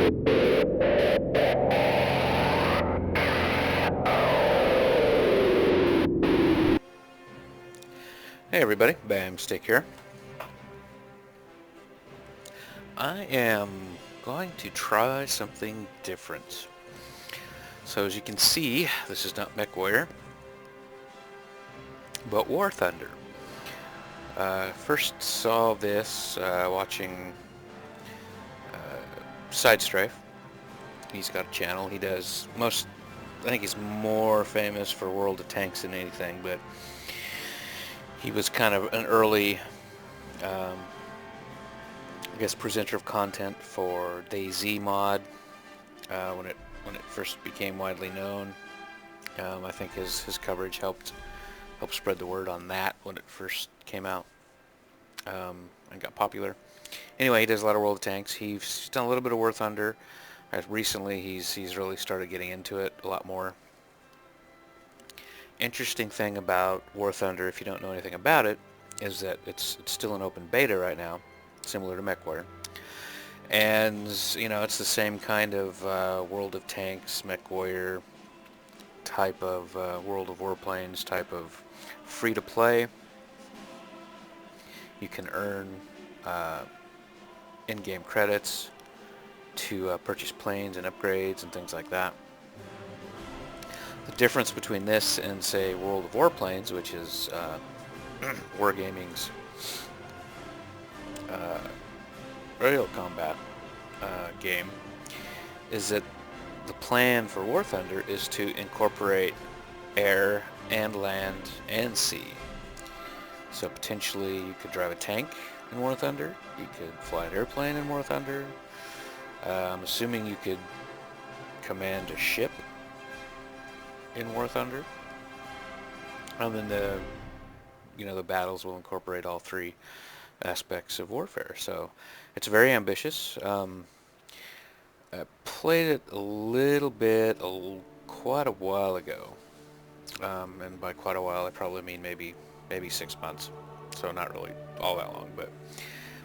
Hey everybody, Bamsticker here. I am going to try something different. So as you can see, this is not MechWarrior, but War Thunder. First saw this watching Side Strife. He's got a channel. He does I think he's more famous for World of Tanks than anything, but he was kind of an early I guess presenter of content for DayZ mod when it first became widely known. I think his coverage helped spread the word on that when it first came out and got popular. Anyway, he does a lot of World of Tanks. He's done a little bit of War Thunder. Recently, he's really started getting into it a lot more. Interesting thing about War Thunder, if you don't know anything about it, is that it's still in open beta right now, similar to MechWarrior. And, you know, it's the same kind of World of Tanks, MechWarrior type of World of Warplanes type of free-to-play. You can earn in-game credits to purchase planes and upgrades and things like that. The difference between this and, say, World of Warplanes, which is Wargaming's aerial combat game, is that the plan for War Thunder is to incorporate air and land and sea. So potentially you could drive a tank in War Thunder, you could fly an airplane in War Thunder. I'm assuming you could command a ship in War Thunder. And then the battles will incorporate all three aspects of warfare. So it's very ambitious. I played it a little bit quite a while ago. And by quite a while I probably mean maybe 6 months. So not really all that long, but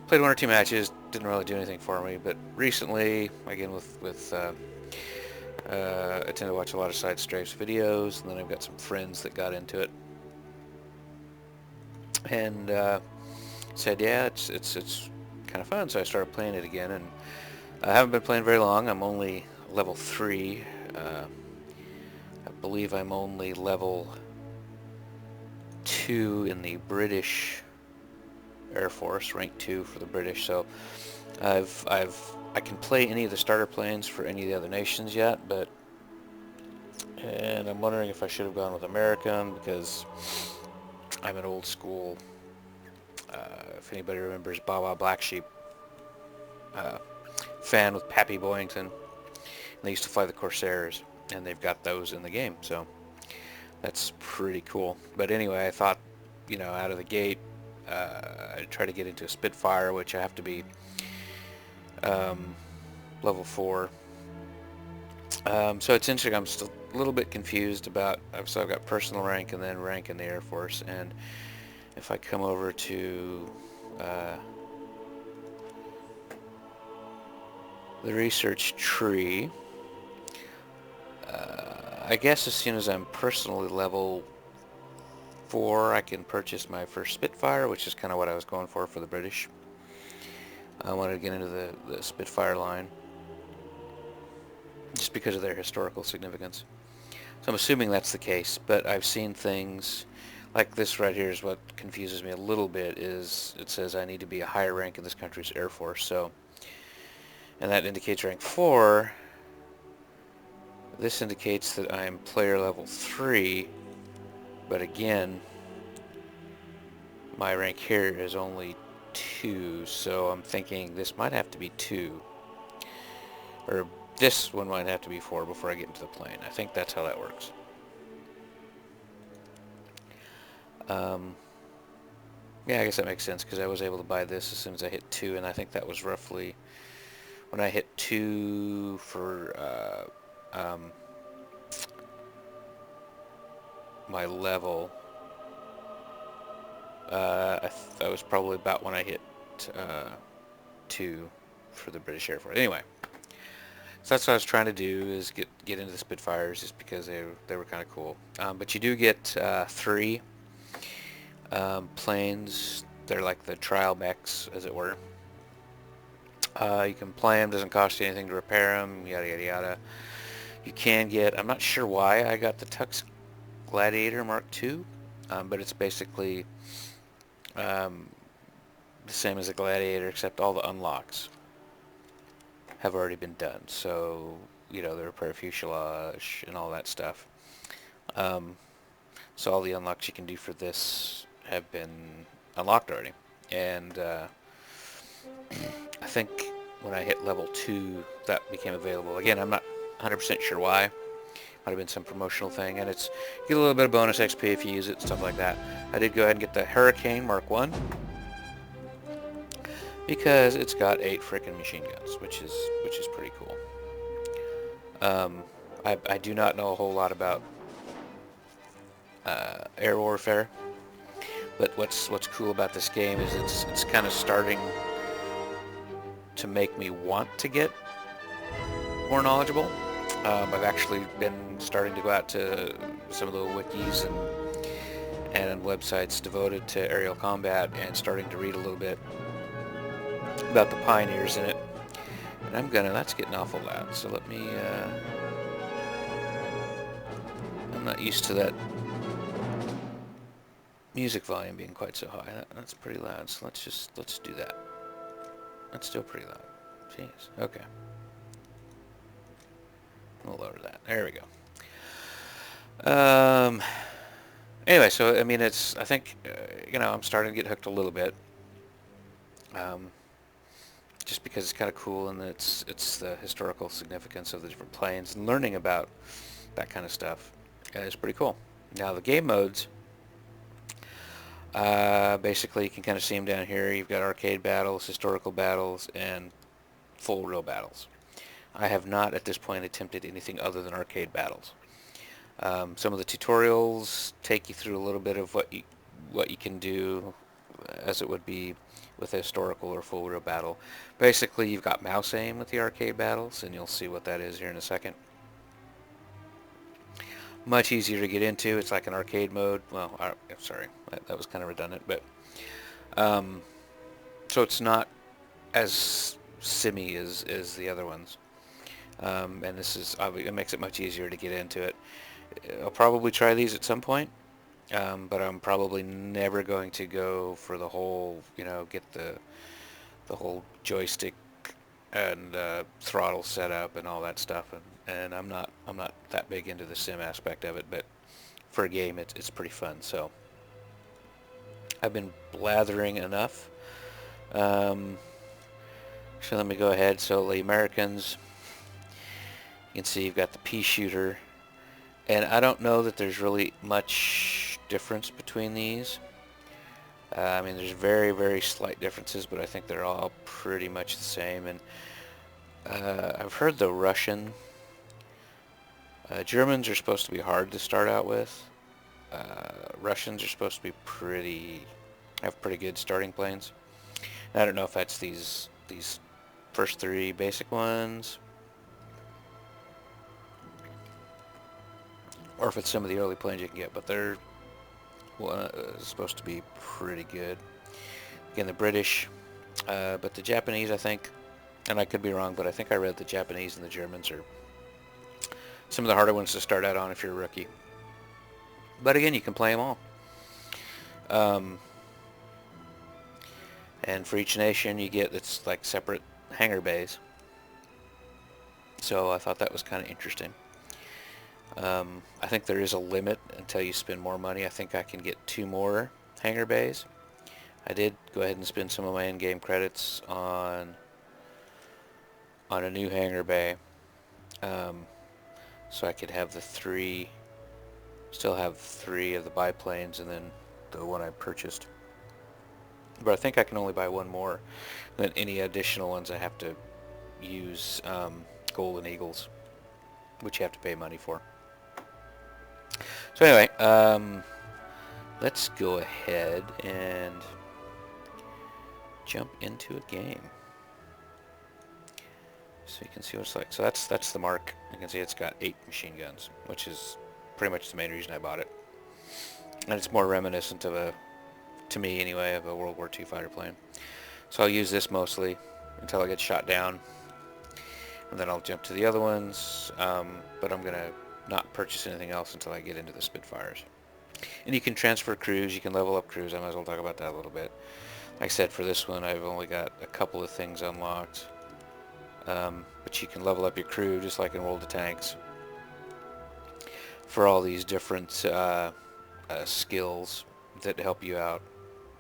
played one or two matches, didn't really do anything for me. But recently, again I tend to watch a lot of Side Strife's videos, and then I've got some friends that got into it and said, yeah, it's kind of fun. So I started playing it again, and I haven't been playing very long. I'm only level 3. I believe I'm only level 2 in the British Air Force, rank 2 for the British. So I can play any of the starter planes for any of the other nations yet, and I'm wondering if I should have gone with American, because I'm an old school, if anybody remembers Baba Black Sheep, fan with Pappy Boyington. And they used to fly the Corsairs, and they've got those in the game, so that's pretty cool. But anyway, I thought, out of the gate, I'd try to get into a Spitfire, which I have to be level 4. So it's interesting. I'm still a little bit confused about, so I've got personal rank and then rank in the Air Force, and if I come over to the research tree, I guess as soon as I'm personally level 4, I can purchase my first Spitfire, which is kind of what I was going for the British. I wanted to get into the Spitfire line just because of their historical significance. So I'm assuming that's the case, but I've seen things like this right here is what confuses me a little bit. Is it says I need to be a higher rank in this country's Air Force, so, and that indicates rank 4. This indicates that I am player level 3, but again, my rank here is only 2, so I'm thinking this might have to be 2, or this one might have to be 4 before I get into the plane. I think that's how that works. Yeah, I guess that makes sense, because I was able to buy this as soon as I hit 2, and I think that was roughly when I hit 2 for my level. That was probably about when I hit 2 for the British Air Force. Anyway, So that's what I was trying to do, is get into the Spitfires, just because they were kind of cool. But you do get 3 planes. They're like the trial mechs, as it were. You can play them. Doesn't cost you anything to repair them. Yada yada yada. You can get. I'm not sure why I got the Tux Gladiator Mark II, but it's basically um, the same as a Gladiator, except all the unlocks have already been done. So, you know, the repair fuselage and all that stuff. Um, so all the unlocks you can do for this have been unlocked already. And I think when I hit level 2, that became available. Again, I'm not 100% sure why. Might have been some promotional thing. And it's, you get a little bit of bonus XP if you use it, stuff like that. I did go ahead and get the Hurricane Mark 1. Because it's got 8 frickin' machine guns, which is pretty cool. I do not know a whole lot about air warfare, but what's cool about this game is it's kind of starting to make me want to get more knowledgeable. I've actually been starting to go out to some of the wikis and websites devoted to aerial combat, and starting to read a little bit about the pioneers in it. And that's getting awful loud, so let me, I'm not used to that music volume being quite so high. That's pretty loud, so let's do that. That's still pretty loud. Jeez, okay. We'll lower that. There we go. Anyway, so, I mean, I think, you know, I'm starting to get hooked a little bit. Just because it's kind of cool, and it's the historical significance of the different planes, and learning about that kind of stuff is pretty cool. Now the game modes, basically you can kind of see them down here. You've got arcade battles, historical battles, and full real battles. I have not at this point attempted anything other than arcade battles. Some of the tutorials take you through a little bit of what you can do, as it would be with a historical or full real battle. Basically, you've got mouse aim with the arcade battles, and you'll see what that is here in a second. Much easier to get into. It's like an arcade mode. Well, sorry, that was kind of redundant, but so it's not as simmy as the other ones. And it makes it much easier to get into it. I'll probably try these at some point. But I'm probably never going to go for the whole, you know, get the whole joystick and throttle setup and all that stuff. And I'm not that big into the sim aspect of it, but for a game, it's pretty fun. So I've been blathering enough. So let me go ahead. So the Americans, you can see you've got the pea shooter, and I don't know that there's really much difference between these. I mean, there's very, very slight differences, but I think they're all pretty much the same. And I've heard the Russian, Germans are supposed to be hard to start out with. Russians are supposed to be have pretty good starting planes. And I don't know if that's these first 3 basic ones, or if it's some of the early planes you can get, but they're supposed to be pretty good. Again, the British, but the Japanese, I think, and I could be wrong, but I think I read the Japanese and the Germans are some of the harder ones to start out on if you're a rookie. But again, you can play them all. And for each nation, it's like separate hangar bays. So I thought that was kind of interesting. I think there is a limit until you spend more money. I think I can get 2 more hangar bays. I did go ahead and spend some of my in-game credits on a new hangar bay, so I could have still have 3 of the biplanes, and then the one I purchased. But I think I can only buy 1 more. Then any additional ones I have to use Golden Eagles, which you have to pay money for. So anyway, let's go ahead and jump into a game. So you can see what it's like. So that's the mark. You can see it's got 8 machine guns, which is pretty much the main reason I bought it. And it's more reminiscent of a, to me anyway, of a World War II fighter plane. So I'll use this mostly until I get shot down, and then I'll jump to the other ones, but I'm gonna not purchase anything else until I get into the Spitfires. And you can transfer crews, you can level up crews. I might as well talk about that a little bit. Like I said, for this one I've only got a couple of things unlocked, but you can level up your crew just like in World of Tanks for all these different skills that help you out.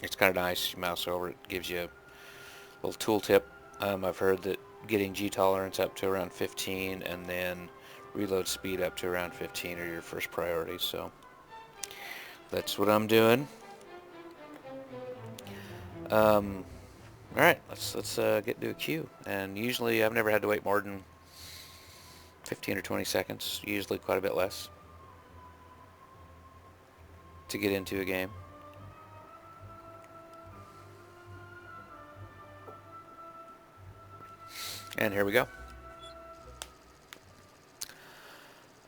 It's kind of nice. You mouse over it, gives you a little tooltip. I've heard that getting G tolerance up to around 15 and then reload speed up to around 15 are your first priorities, so that's what I'm doing. Alright, let's get into a queue. And usually I've never had to wait more than 15 or 20 seconds, usually quite a bit less, to get into a game. And here we go.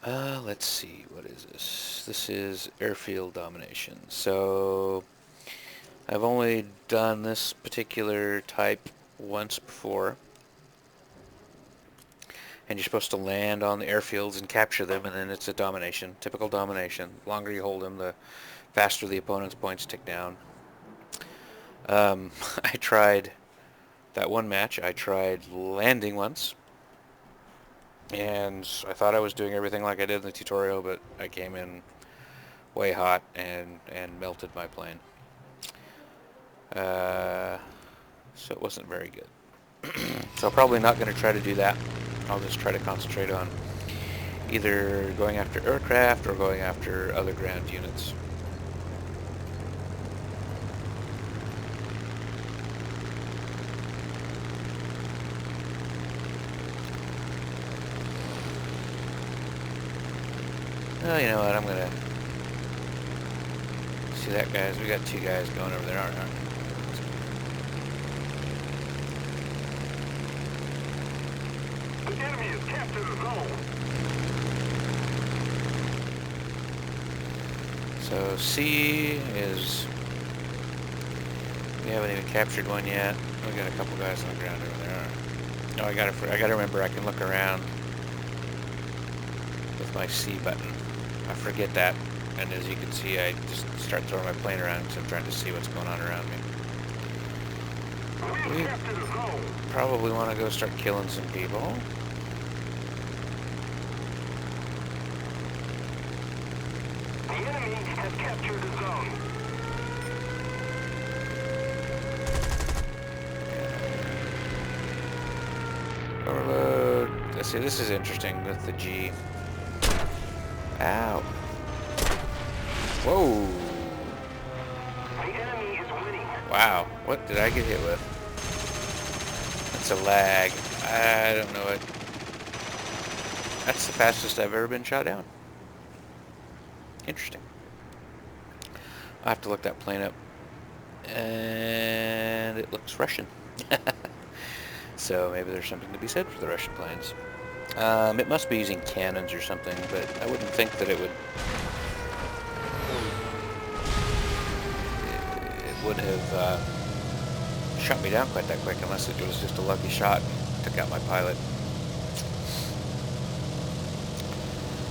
Let's see, what is this? This is airfield domination. So I've only done this particular type once before. And you're supposed to land on the airfields and capture them, and then it's a domination, typical domination. The longer you hold them, the faster the opponent's points tick down. I tried that one match. I tried landing once, and I thought I was doing everything like I did in the tutorial, but I came in way hot and melted my plane. So it wasn't very good. So I'm probably not going to try to do that. I'll just try to concentrate on either going after aircraft or going after other ground units. Well, you know what, I'm gonna see that guys. We got 2 guys going over there, aren't we? The enemy has captured the zone. So C is, we haven't even captured one yet. We got a couple guys on the ground over there. No, I gotta remember I can look around with my C button. I forget that, and as you can see, I just start throwing my plane around because I'm trying to see what's going on around me. We probably want to go start killing some people. The enemy has captured the zone. Overload. Let's see, this is interesting with the G. Ow. Whoa. The enemy is winning. Wow. What did I get hit with? That's a lag. I don't know it. That's the fastest I've ever been shot down. Interesting. I'll have to look that plane up. And it looks Russian. So maybe there's something to be said for the Russian planes. It must be using cannons or something, but I wouldn't think that it would have shot me down quite that quick unless it was just a lucky shot and took out my pilot.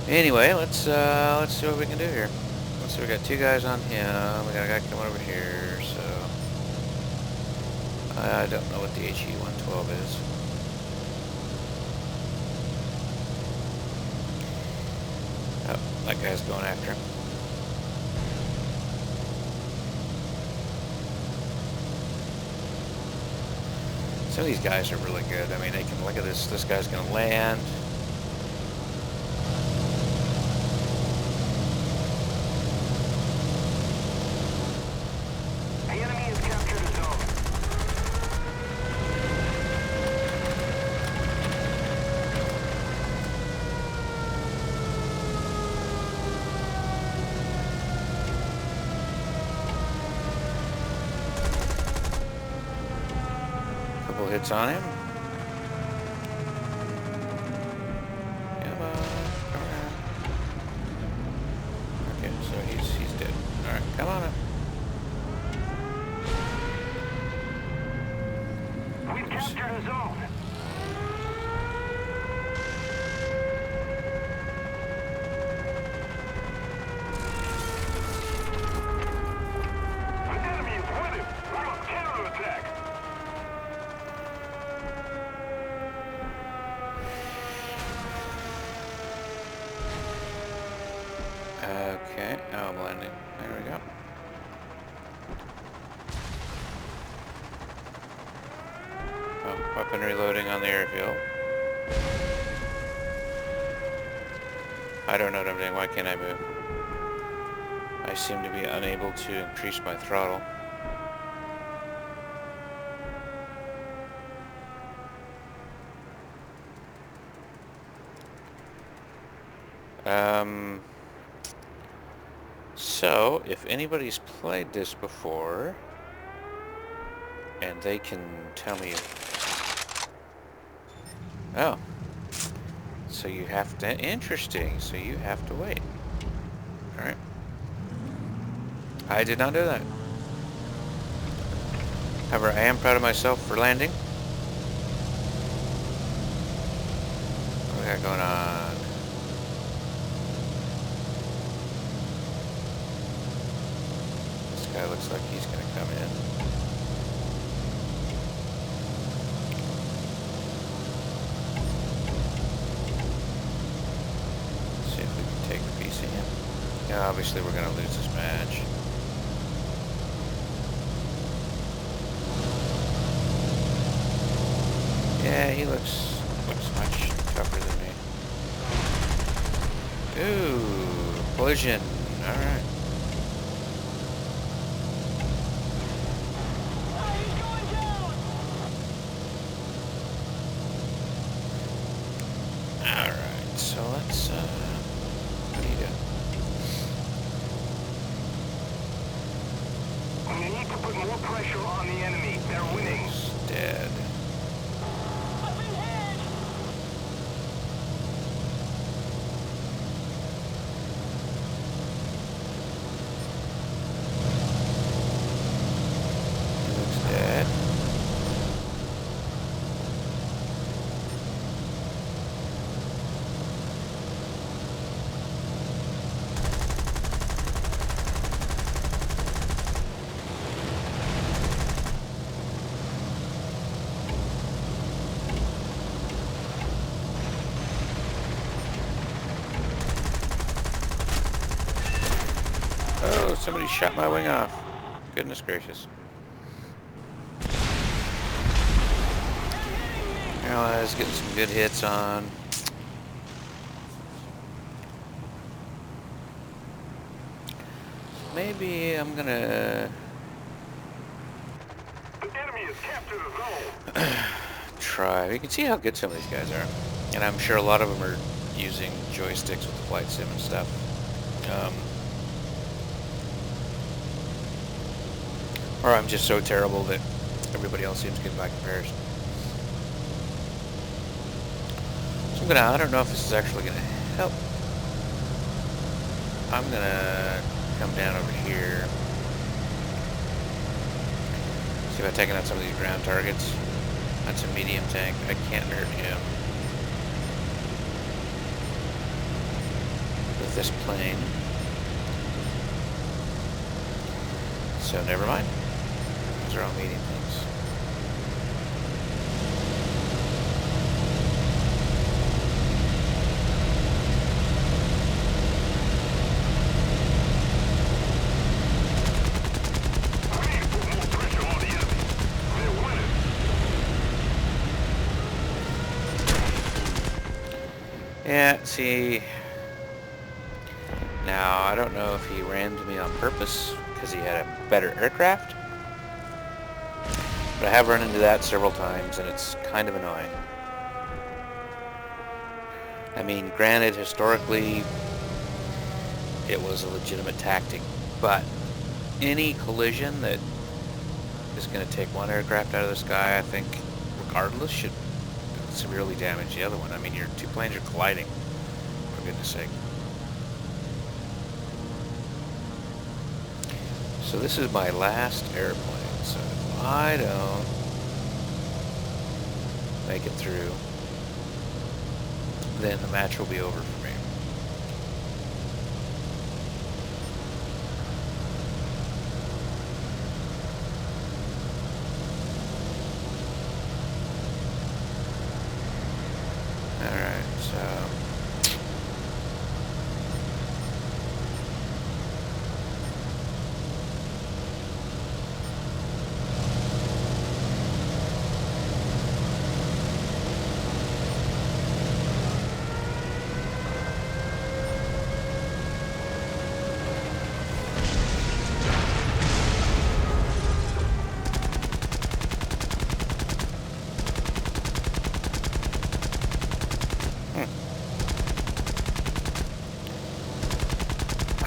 Anyway, let's see what we can do here. Let's see, we got 2 guys on him. We got a guy coming over here, so I don't know what the HE-112 is. Oh, that guy's going after him. Some of these guys are really good. I mean, they can look at this. This guy's going to land. The enemy has captured the zone. Couple hits on him. Okay, now I'm landing. There we go. Oh, weaponry loading on the airfield. I don't know what I'm doing. Why can't I move? I seem to be unable to increase my throttle. So, if anybody's played this before, and they can tell me... Oh. So you have to... Interesting. So you have to wait. Alright. I did not do that. However, I am proud of myself for landing. What do we got going on? This guy looks like he's going to come in. See if we can take a piece of him. Yeah, obviously we're going to lose this match. Yeah, he looks much tougher than me. Ooh, collision. Alright. Alright, so let's, what do you do? We need to put more pressure on the enemy. They're winning. He's dead. He looks dead. Oh, somebody shot my wing off. Goodness gracious. Allies getting some good hits on. Maybe I'm gonna The enemy has captured a zone. try. You can see how good some of these guys are. And I'm sure a lot of them are using joysticks with the flight sim and stuff. Or I'm just so terrible that everybody else seems good by comparison. So I'm gonna, I don't know if this is actually gonna help. I'm gonna come down over here. See if I'm taking out some of these ground targets. That's a medium tank. I can't hurt him with this plane. So never mind. Those are all medium things. We need to put more pressure on the enemy. They're winning. Yeah, see. Now, I don't know if he rammed me on purpose because he had a better aircraft. But I have run into that several times, and it's kind of annoying. I mean, granted, historically, it was a legitimate tactic, but any collision that is going to take one aircraft out of the sky, I think, regardless, should severely damage the other one. I mean, your two planes are colliding, for goodness sake. So this is my last airplane, so if I don't make it through, then the match will be over for me. Alright, so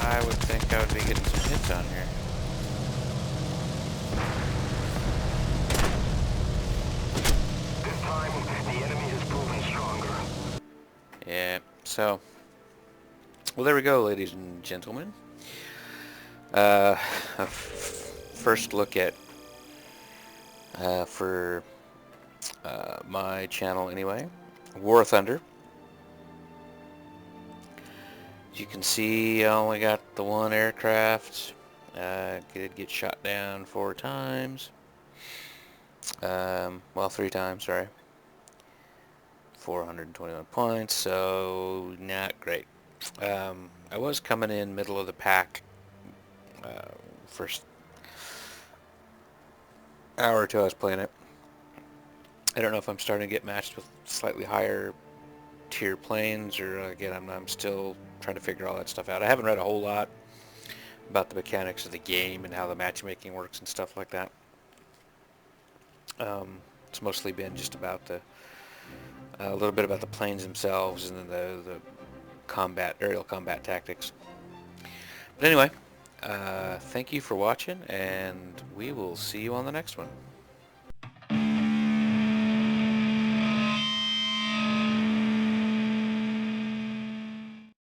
I would think I would be getting some hits on here. This time, the enemy has proven stronger. Yeah, so, well, there we go, ladies and gentlemen. A first look at, for my channel anyway, War Thunder. As you can see, I only got the one aircraft. Did get shot down 4 times. Well, 3 times, sorry. 421 points, so not great. I was coming in middle of the pack first hour or two I was playing it. I don't know if I'm starting to get matched with slightly higher tier planes, or again, I'm still trying to figure all that stuff out. I haven't read a whole lot about the mechanics of the game and how the matchmaking works and stuff like that. It's mostly been just about a little bit about the planes themselves, and then the aerial combat tactics. But anyway, thank you for watching, and we will see you on the next one.